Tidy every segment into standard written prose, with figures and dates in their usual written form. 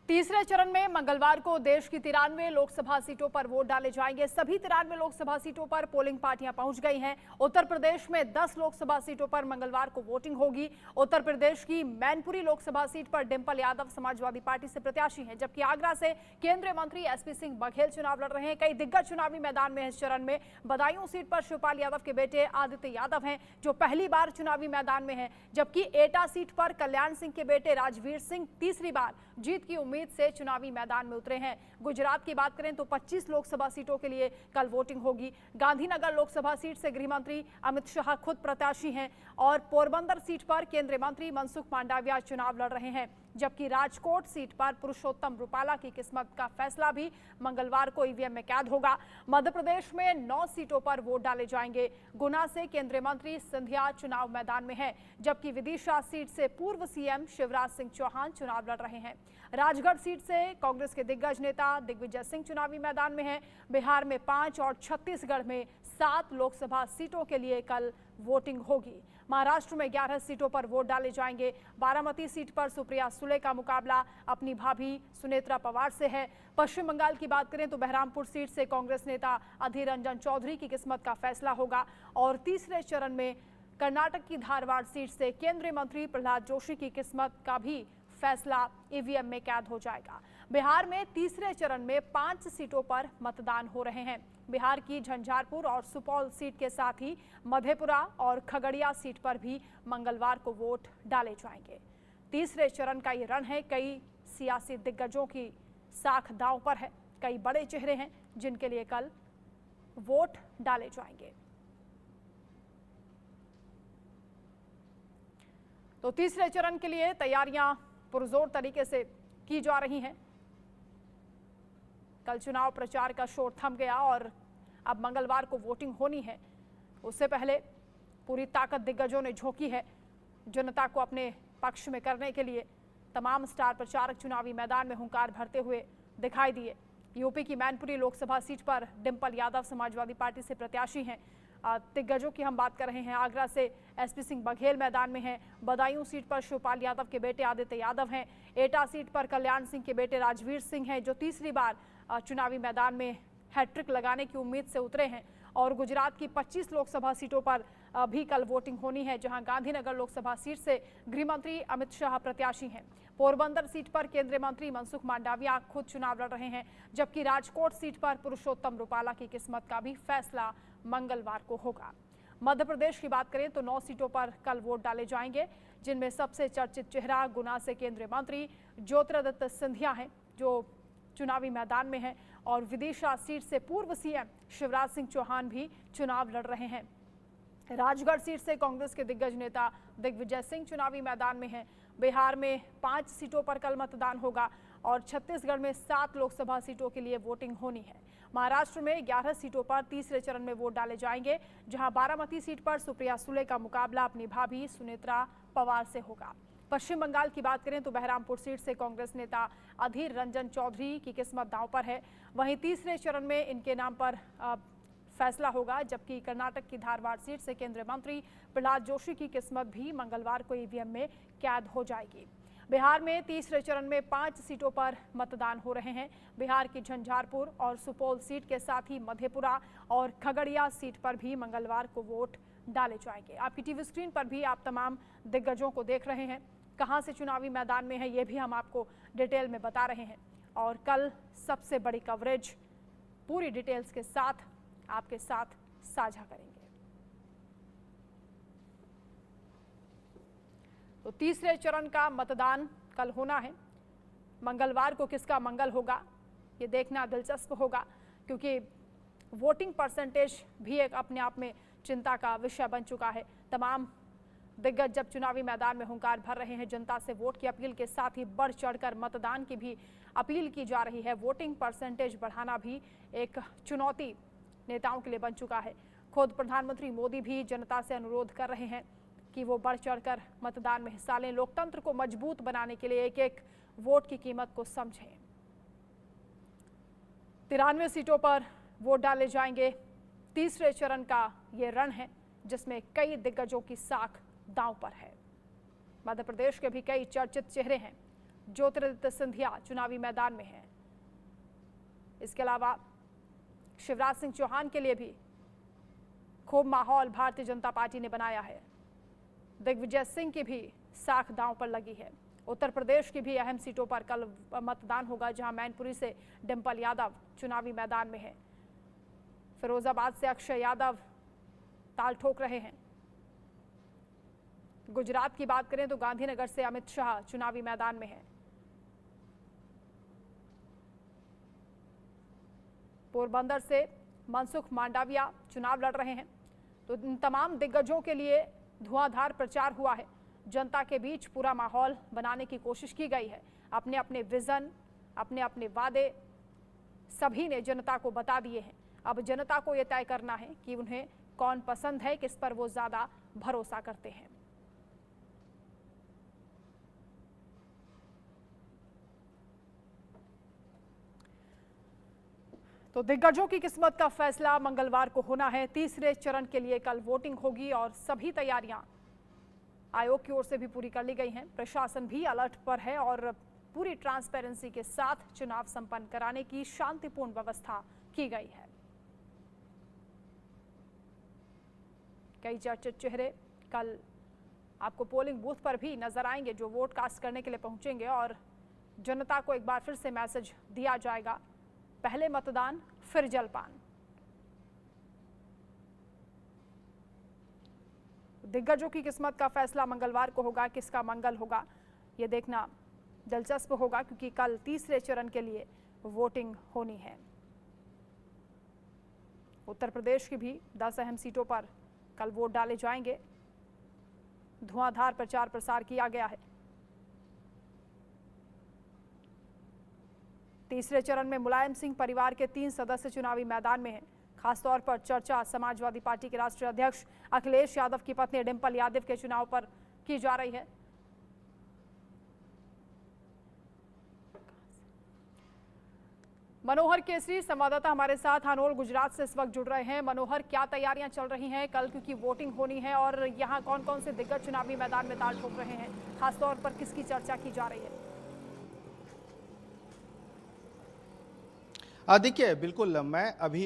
तीसरे चरण में मंगलवार को देश की 93 लोकसभा सीटों पर वोट डाले जाएंगे। सभी 93 लोकसभा सीटों पर पोलिंग पार्टियां पहुंच गई हैं। उत्तर प्रदेश में 10 लोकसभा सीटों पर मंगलवार को वोटिंग होगी। उत्तर प्रदेश की मैनपुरी लोकसभा सीट पर डिंपल यादव समाजवादी पार्टी से प्रत्याशी हैं, जबकि आगरा से केंद्रीय मंत्री एसपी सिंह बघेल चुनाव लड़ रहे हैं। कई दिग्गज चुनावी मैदान में इस चरण में। बदायूं सीट पर शिवपाल यादव के बेटे आदित्य यादव हैं, जो पहली बार चुनावी मैदान में हैं, जबकि एटा सीट पर कल्याण सिंह के बेटे राजवीर सिंह तीसरी बार जीत की उम्मीद से चुनावी मैदान में उतरे हैं। गुजरात की बात करें तो 25 लोकसभा सीटों के लिए कल वोटिंग होगी। गांधीनगर लोकसभा सीट से गृह मंत्री अमित शाह खुद प्रत्याशी हैं और पोरबंदर सीट पर केंद्रीय मंत्री मनसुख मांडविया चुनाव लड़ रहे हैं, जबकि राजकोट सीट पर पुरुषोत्तम रूपाला की किस्मत का फैसला भी मंगलवार को ईवीएम में कैद होगा। मध्य प्रदेश में 9 सीटों पर वोट डाले जाएंगे। गुना से केंद्रीय मंत्री सिंधिया चुनाव मैदान में है, जबकि विदिशा सीट से पूर्व सीएम शिवराज सिंह चौहान चुनाव लड़ रहे हैं। राजगढ़ सीट से कांग्रेस के दिग्गज नेता दिग्विजय सिंह चुनावी मैदान में हैं। बिहार में 5 और छत्तीसगढ़ में 7 लोकसभा सीटों के लिए कल वोटिंग होगी। महाराष्ट्र में 11 सीटों पर वोट डाले जाएंगे। बारामती सीट पर सुप्रिया सुले का मुकाबला अपनी भाभी सुनेत्रा पवार से है। पश्चिम बंगाल की बात करें तो बहरामपुर सीट से कांग्रेस नेता अधीर रंजन चौधरी की किस्मत का फैसला होगा और तीसरे चरण में कर्नाटक की धारवाड़ सीट से केंद्रीय मंत्री प्रहलाद जोशी की किस्मत का भी फैसला ईवीएम में कैद हो जाएगा। बिहार में तीसरे चरण में 5 सीटों पर मतदान हो रहे हैं। बिहार की झंझारपुर और सुपौल सीट के साथ ही मधेपुरा और खगड़िया सीट पर भी मंगलवार को वोट डाले जाएंगे। तीसरे चरण का ये रण है। कई सियासी दिग्गजों की साख दांव पर है। कई बड़े चेहरे हैं जिनके लिए कल वोट डाले जाएंगे। तो तीसरे चरण के लिए तैयारियां पुरजोर तरीके से की जा रही हैं। कल चुनाव प्रचार का शोर थम गया और अब मंगलवार को वोटिंग होनी है। उससे पहले पूरी ताकत दिग्गजों ने झोंकी है जनता को अपने पक्ष में करने के लिए। तमाम स्टार प्रचारक चुनावी मैदान में हुंकार भरते हुए दिखाई दिए। यूपी की मैनपुरी लोकसभा सीट पर डिंपल यादव समाजवादी पार्टी से प्रत्याशी हैं। दिग्गजों की हम बात कर रहे हैं। आगरा से एसपी सिंह बघेल मैदान में हैं। बदायूं सीट पर शिवपाल यादव के बेटे आदित्य यादव हैं। एटा सीट पर कल्याण सिंह के बेटे राजवीर सिंह हैं, जो तीसरी बार चुनावी मैदान में हैट्रिक लगाने की उम्मीद से उतरे हैं। और गुजरात की 25 लोकसभा सीटों पर भी कल वोटिंग होनी है, जहां गांधीनगर लोकसभा सीट से गृह मंत्री अमित शाह प्रत्याशी हैं। पोरबंदर सीट पर केंद्रीय मंत्री मनसुख मांडविया खुद चुनाव लड़ रहे हैं, जबकि राजकोट सीट पर पुरुषोत्तम रूपाला की किस्मत का भी फैसला मंगलवार को होगा। मध्य प्रदेश की बात करें तो 9 सीटों पर कल वोट डाले जाएंगे, जिनमें सबसे चर्चित चेहरा गुना से केंद्रीय मंत्री ज्योतिरादित्य सिंधिया हैं, जो चुनावी मैदान में हैं, और विदिशा सीट से पूर्व सीएम शिवराज सिंह चौहान भी चुनाव लड़ रहे हैं। राजगढ़ सीट से कांग्रेस के दिग्गज नेता दिग्विजय सिंह चुनावी मैदान में हैं। बिहार में 5 सीटों पर कल मतदान होगा और छत्तीसगढ़ में 7 लोकसभा सीटों के लिए वोटिंग होनी है। महाराष्ट्र में 11 सीटों पर तीसरे चरण में वोट डाले जाएंगे, जहां बारामती सीट पर सुप्रिया सुले का मुकाबला अपनी भाभी सुनेत्रा पवार से होगा। पश्चिम बंगाल की बात करें तो बहरामपुर सीट से कांग्रेस नेता अधीर रंजन चौधरी की किस्मत दांव पर है। वहीं तीसरे चरण में इनके नाम पर फैसला होगा, जबकि कर्नाटक की धारवाड़ सीट से केंद्रीय मंत्री प्रहलाद जोशी की किस्मत भी मंगलवार को ईवीएम में कैद हो जाएगी। बिहार में तीसरे चरण में 5 सीटों पर मतदान हो रहे हैं। बिहार की झंझारपुर और सुपौल सीट के साथ ही मधेपुरा और खगड़िया सीट पर भी मंगलवार को वोट डाले जाएंगे। आपकी टीवी स्क्रीन पर भी आप तमाम दिग्गजों को देख रहे हैं। कहां से चुनावी मैदान में है ये भी हम आपको डिटेल में बता रहे हैं, और कल सबसे बड़ी कवरेज पूरी डिटेल्स के साथ आपके साथ साझा करेंगे। तो तीसरे चरण का मतदान कल होना है। मंगलवार को किसका मंगल होगा ये देखना दिलचस्प होगा, क्योंकि वोटिंग परसेंटेज भी एक अपने आप में चिंता का विषय बन चुका है। तमाम दिग्गज जब चुनावी मैदान में हुंकार भर रहे हैं, जनता से वोट की अपील के साथ ही बढ़ चढ़कर मतदान की भी अपील की जा रही है। वोटिंग परसेंटेज बढ़ाना भी एक चुनौती नेताओं के लिए बन चुका है। खुद प्रधानमंत्री मोदी भी जनता से अनुरोध कर रहे हैं कि वो बढ़ चढ़कर मतदान में हिस्सा लें। लोकतंत्र को मजबूत बनाने के लिए एक एक वोट की कीमत को समझें। 93 सीटों पर वोट डाले जाएंगे। तीसरे चरण का ये रण है, जिसमें कई दिग्गजों की साख दांव पर है। मध्य प्रदेश के भी कई चर्चित चेहरे हैं। ज्योतिरादित्य सिंधिया चुनावी मैदान में हैं। इसके अलावा शिवराज सिंह चौहान के लिए भी खूब माहौल भारतीय जनता पार्टी ने बनाया है। दिग्विजय सिंह की भी साख दांव पर लगी है। उत्तर प्रदेश की भी अहम सीटों पर कल मतदान होगा, जहां मैनपुरी से डिंपल यादव चुनावी मैदान में है। फिरोजाबाद से अक्षय यादव ताल ठोक रहे हैं। गुजरात की बात करें तो गांधीनगर से अमित शाह चुनावी मैदान में है। पोरबंदर से मनसुख मांडविया चुनाव लड़ रहे हैं। तो इन तमाम दिग्गजों के लिए धुआंधार प्रचार हुआ है। जनता के बीच पूरा माहौल बनाने की कोशिश की गई है। अपने अपने विजन, अपने अपने वादे सभी ने जनता को बता दिए हैं। अब जनता को यह तय करना है कि उन्हें कौन पसंद है, किस पर वो ज्यादा भरोसा करते हैं। तो दिग्गजों की किस्मत का फैसला मंगलवार को होना है। तीसरे चरण के लिए कल वोटिंग होगी और सभी तैयारियां आयोग की ओर से भी पूरी कर ली गई हैं। प्रशासन भी अलर्ट पर है और पूरी ट्रांसपेरेंसी के साथ चुनाव संपन्न कराने की शांतिपूर्ण व्यवस्था की गई है। कई चर्चित चेहरे कल आपको पोलिंग बूथ पर भी नजर आएंगे, जो वोट कास्ट करने के लिए पहुंचेंगे और जनता को एक बार फिर से मैसेज दिया जाएगा, पहले मतदान फिर जलपान। दिग्गजों की किस्मत का फैसला मंगलवार को होगा। किसका मंगल होगा यह देखना दिलचस्प होगा, क्योंकि कल तीसरे चरण के लिए वोटिंग होनी है। उत्तर प्रदेश की भी 10 अहम सीटों पर कल वोट डाले जाएंगे। धुआंधार प्रचार प्रसार किया गया है। तीसरे चरण में मुलायम सिंह परिवार के 3 सदस्य चुनावी मैदान में हैं। खासतौर पर चर्चा समाजवादी पार्टी के राष्ट्रीय अध्यक्ष अखिलेश यादव की पत्नी डिंपल यादव के चुनाव पर की जा रही है। मनोहर केसरी संवाददाता हमारे साथ हानोल गुजरात से इस वक्त जुड़ रहे हैं। मनोहर, क्या तैयारियां चल रही हैं कल, क्योंकि वोटिंग होनी है और यहां कौन कौन से दिग्गज चुनावी मैदान में ताल ठोक रहे हैं, खासतौर पर किसकी चर्चा की जा रही है? देखिए, बिल्कुल मैं अभी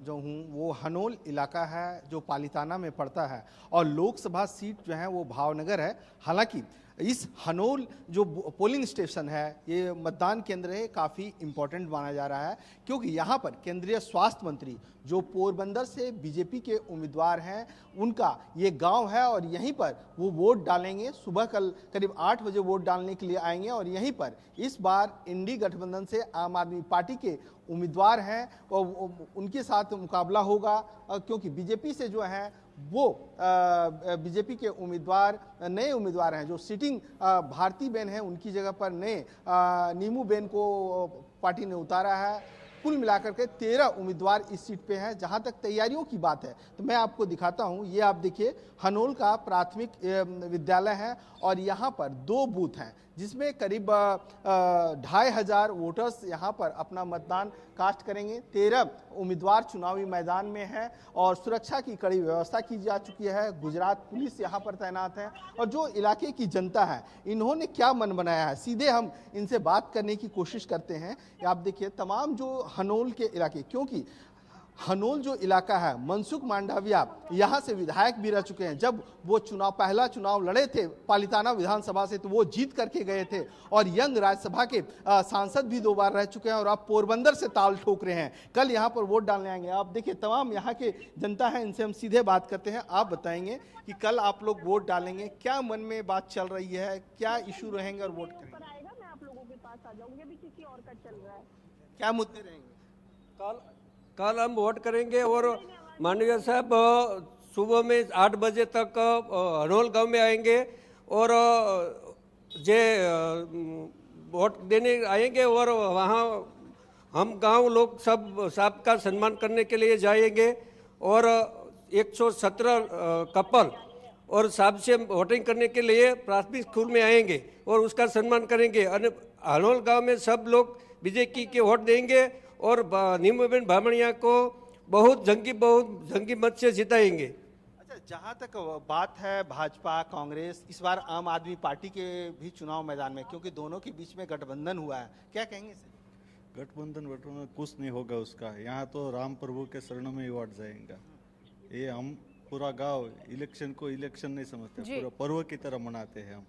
जो हूँ वो हनोल इलाका है जो पालिताना में पड़ता है और लोकसभा सीट जो है वो भावनगर है। हालांकि इस हनोल जो पोलिंग स्टेशन है, ये मतदान केंद्र है, काफ़ी इम्पोर्टेंट माना जा रहा है, क्योंकि यहाँ पर केंद्रीय स्वास्थ्य मंत्री जो पोरबंदर से बीजेपी के उम्मीदवार हैं उनका ये गांव है और यहीं पर वो वोट डालेंगे। सुबह कल करीब 8 बजे वोट डालने के लिए आएंगे और यहीं पर इस बार इंडी गठबंधन से आम आदमी पार्टी के उम्मीदवार हैं और उनके साथ मुकाबला होगा, क्योंकि बीजेपी से जो है वो बीजेपी के उम्मीदवार नए उम्मीदवार हैं। जो सिटिंग भारती बेन है उनकी जगह पर नए नीमू बेन को पार्टी ने उतारा है। कुल मिलाकर के 13 उम्मीदवार इस सीट पे हैं। जहां तक तैयारियों की बात है तो मैं आपको दिखाता हूं, ये आप देखिए हनोल का प्राथमिक विद्यालय है और यहां पर 2 बूथ हैं जिसमें करीब 2500 वोटर्स यहां पर अपना मतदान कास्ट करेंगे। 13 उम्मीदवार चुनावी मैदान में हैं और सुरक्षा की कड़ी व्यवस्था की जा चुकी है। गुजरात पुलिस यहां पर तैनात है और जो इलाके की जनता है इन्होंने क्या मन बनाया है, सीधे हम इनसे बात करने की कोशिश करते हैं। आप देखिए तमाम जो हनोल के इलाके, क्योंकि हनोल जो इलाका है मनसुख मांडविया यहाँ से विधायक भी रह चुके हैं। जब वो पहला चुनाव लड़े थे पालिताना विधानसभा से तो वो जीत करके गए थे और यंग राज्यसभा के सांसद भी 2 बार रह चुके हैं और अब पोरबंदर से ताल ठोक रहे हैं। कल यहाँ पर वोट डालने आएंगे। आप देखिए तमाम यहाँ के जनता है, इनसे हम सीधे बात करते हैं। आप बताएंगे कि कल आप लोग वोट डालेंगे, क्या मन में बात चल रही है, क्या इशू रहेंगे और वोट करेंगे? मैं आप लोगों के पास आ जाऊंगी, अभी किसी और का चल रहा है। क्या मुद्दे रहेंगे? कल हम वोट करेंगे और माननीय साहब सुबह में 8 बजे तक हनोल गांव में आएंगे और जे वोट देने आएंगे और वहाँ हम गांव लोग सब का सम्मान करने के लिए जाएंगे और 117 कपल और साहब से वोटिंग करने के लिए प्राथमिक स्कूल में आएंगे और उसका सम्मान करेंगे। हनोल गांव में सब लोग बीजेपी के वोट देंगे और नीमूबेन बामणिया को बहुत जंगी मत से जिताएंगे। अच्छा, जहाँ तक बात है भाजपा कांग्रेस, इस बार आम आदमी पार्टी के भी चुनाव मैदान में, क्योंकि दोनों के बीच में गठबंधन हुआ है, क्या कहेंगे सर? गठबंधन में कुछ नहीं होगा उसका। यहाँ तो राम प्रभु के शरणों में ही वोट जाएगा। ये हम पूरा गांव इलेक्शन को इलेक्शन नहीं समझते, पूरा पर्व की तरह मनाते हैं हम।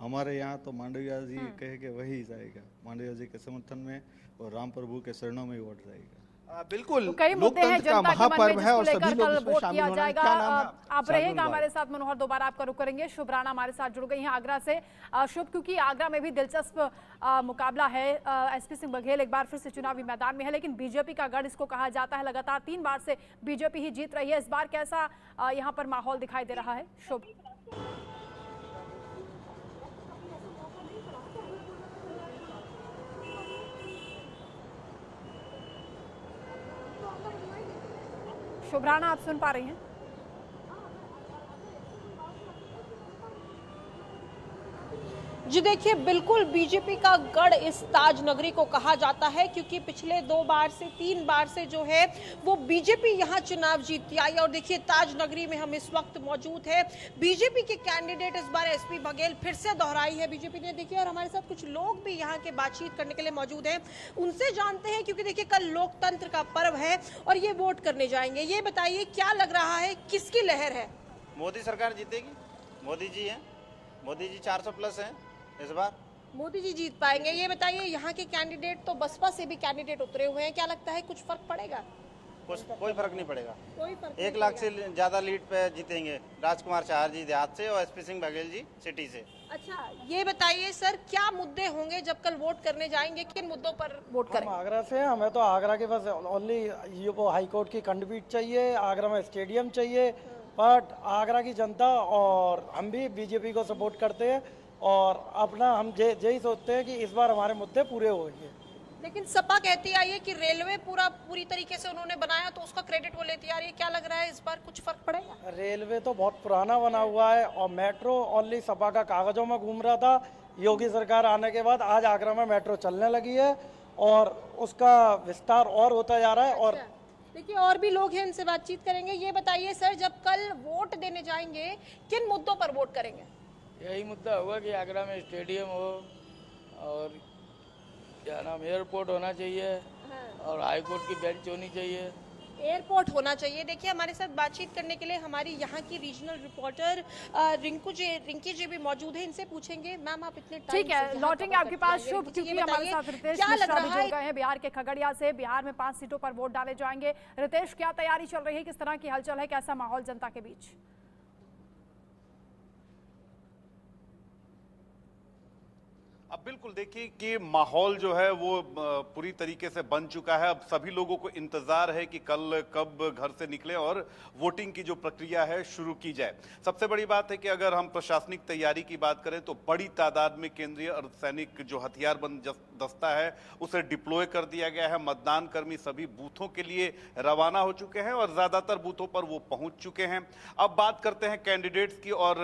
हमारे यहाँ तो मांडविया जी कहेंगे वही जाएगा, मांडविया जी के समर्थन में, और राम प्रभु के शरणों में ही वोट जाएगा। बिल्कुल, तो कई मुद्दे हैं लोकतंत्र का जनता के मन में महापर्व है और जिसको सभी लेकर लोग कल इसमें वोट शामिल किया होना है। जाएगा। क्या नाम है आप रहिएगा हमारे साथ, मनोहर दोबारा आपका रुख करेंगे। शुभ राणा हमारे साथ जुड़ गई हैं आगरा से। शुभ, क्योंकि आगरा में भी दिलचस्प मुकाबला है। एसपी सिंह बघेल एक बार फिर से चुनावी मैदान में है, लेकिन बीजेपी का गढ़ इसको कहा जाता है। लगातार 3 बार से बीजेपी ही जीत रही है। इस बार कैसा यहाँ पर माहौल दिखाई दे रहा है? शुभ, शुभ राणा आप सुन पा रही हैं? जी देखिए, बिल्कुल बीजेपी का गढ़ इस ताज नगरी को कहा जाता है, क्योंकि पिछले 2 बार से 3 बार से जो है वो बीजेपी यहाँ चुनाव जीतती आई। और देखिए, ताज नगरी में हम इस वक्त मौजूद है। बीजेपी के कैंडिडेट इस बार एसपी बघेल फिर से दोहराई है बीजेपी ने। देखिए, और हमारे साथ कुछ लोग भी यहाँ के बातचीत करने के लिए मौजूद हैं, उनसे जानते हैं, क्योंकि देखिए कल लोकतंत्र का पर्व है और ये वोट करने जाएंगे। ये बताइए, क्या लग रहा है, किसकी लहर है? मोदी सरकार जीतेगी। मोदी जी हैं, मोदी जी 400 प्लस हैं इस बार। मोदी जी जीत पाएंगे। ये बताइए, यहाँ के कैंडिडेट तो बसपा से भी कैंडिडेट उतरे हुए हैं, क्या लगता है कुछ फर्क पड़ेगा? कोई फर्क नहीं पड़ेगा। कोई फर्क 1 लाख से ज्यादा लीड पे जीतेंगे राजकुमार चाहर जी देहात से और एसपी सिंह बघेल जी सिटी से। अच्छा, ये बताइए सर, क्या मुद्दे होंगे जब कल वोट करने जाएंगे, किन मुद्दों पर वोट हम करेंगे? आगरा से हैं, हमें तो आगरा के बस ओनली ये वो हाई कोर्ट की खंडपीठ चाहिए, आगरा में स्टेडियम चाहिए। बट आगरा की जनता और हम भी बीजेपी को सपोर्ट करते हैं और अपना हम यही सोचते हैं कि इस बार हमारे मुद्दे पूरे होंगे। लेकिन सपा कहती आई है कि रेलवे पूरी तरीके से उन्होंने बनाया, तो उसका क्रेडिट वो लेती आ रही है। क्या लग रहा है, इस बार कुछ फर्क पड़ेगा? रेलवे तो बहुत पुराना बना हुआ है और मेट्रो ओनली सपा का कागजों में घूम रहा था। योगी सरकार आने के बाद आज आगरा में मेट्रो चलने लगी है और उसका विस्तार और होता जा रहा है। और देखिए, और भी लोग हैं, उनसे बातचीत करेंगे। ये बताइए सर, जब कल वोट देने जाएंगे, किन मुद्दों पर वोट करेंगे? यही मुद्दा होगा कि आगरा में स्टेडियम हो और क्या नाम एयरपोर्ट होना चाहिए और हाई कोर्ट की बेंच होनी चाहिए। एयरपोर्ट होना चाहिए। देखिए, हमारे साथ बातचीत करने के लिए हमारी यहाँ की रीजनल रिपोर्टर रिंकी जी भी मौजूद है। इनसे पूछेंगे, मैम आप इतने टाइम ठीक है, लौटेंगे आपके पास शुभ, क्योंकि हमारे साथ रितेश मिश्रा भी जुड़ गए हैं बिहार के खगड़िया से। बिहार में 5 सीटों पर वोट डाले जाएंगे। रितेश, क्या तैयारी चल रही है, किस तरह की हलचल है, कैसा माहौल जनता के बीच? अब बिल्कुल देखिए कि माहौल जो है वो पूरी तरीके से बन चुका है। अब सभी लोगों को इंतजार है कि कल कब घर से निकले और वोटिंग की जो प्रक्रिया है शुरू की जाए। सबसे बड़ी बात है कि अगर हम प्रशासनिक तैयारी की बात करें तो बड़ी तादाद में केंद्रीय अर्धसैनिक जो हथियारबंद दस्ता है उसे डिप्लॉय कर दिया गया है। मतदान कर्मी सभी बूथों के लिए रवाना हो चुके हैं और ज्यादातर बूथों पर वो पहुंच चुके हैं। अब बात करते हैं कैंडिडेट्स की और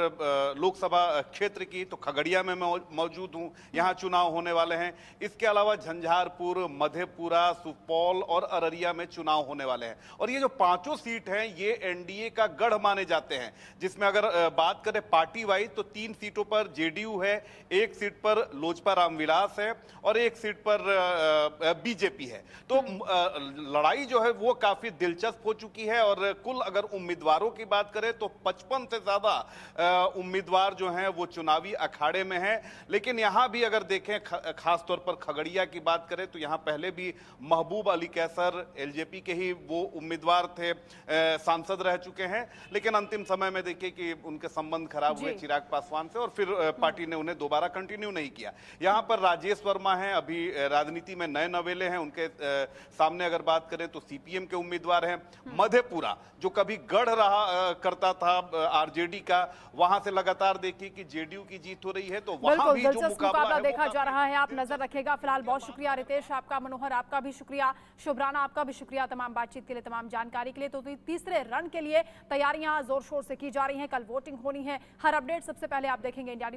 लोकसभा क्षेत्र की, तो खगड़िया में मैं मौजूद हूं, यहाँ चुनाव होने वाले हैं। इसके अलावा झंझारपुर, मधेपुरा, सुपौल और अररिया में चुनाव होने वाले हैं। और ये जो 5 सीट हैं ये एनडीए का गढ़ माने जाते हैं, जिसमें अगर बात करें पार्टी वाइज तो 3 सीटों पर जेडीयू है, 1 सीट पर लोजपा रामविलास है और 1 सीट पर बीजेपी है। तो लड़ाई जो है वो काफी दिलचस्प हो चुकी है। और कुल अगर उम्मीदवारों की बात करें तो 55 से ज्यादा उम्मीदवार जो हैं वो चुनावी अखाड़े में हैं। लेकिन यहां भी अगर देखें, खास तौर पर खगड़िया की बात करें तो यहां पहले भी महबूब अली कैसर एलजेपी के ही वो उम्मीदवार थे, सांसद रह चुके हैं। लेकिन अंतिम समय में देखिए कि उनके संबंध खराब हुए चिराग पासवान से और फिर पार्टी ने उन्हें दोबारा कंटिन्यू नहीं किया। यहां पर राजेश वर्मा हैं, अभी राजनीति में नए नवेले हैं। उनके सामने अगर बात करें तो सीपीएम के उम्मीदवार हैं। मधेपुरा जो कभी गढ़ रहा करता था आरजेडी का, वहां से लगातार देखिए कि जेडीयू की जीत हो रही है। तो वहां भी जो मुकाबला देखा जा रहा है, आप नजर रखेगा। फिलहाल बहुत शुक्रिया रितेश आपका, मनोहर आपका भी शुक्रिया, शुभ राणा आपका भी शुक्रिया तमाम बातचीत के लिए, तमाम जानकारी के लिए। तो तीसरे रन के लिए तैयारियां जोर शोर से की जा रही हैं। कल वोटिंग होनी है। हर अपडेट सबसे पहले आप देखेंगे इंडिया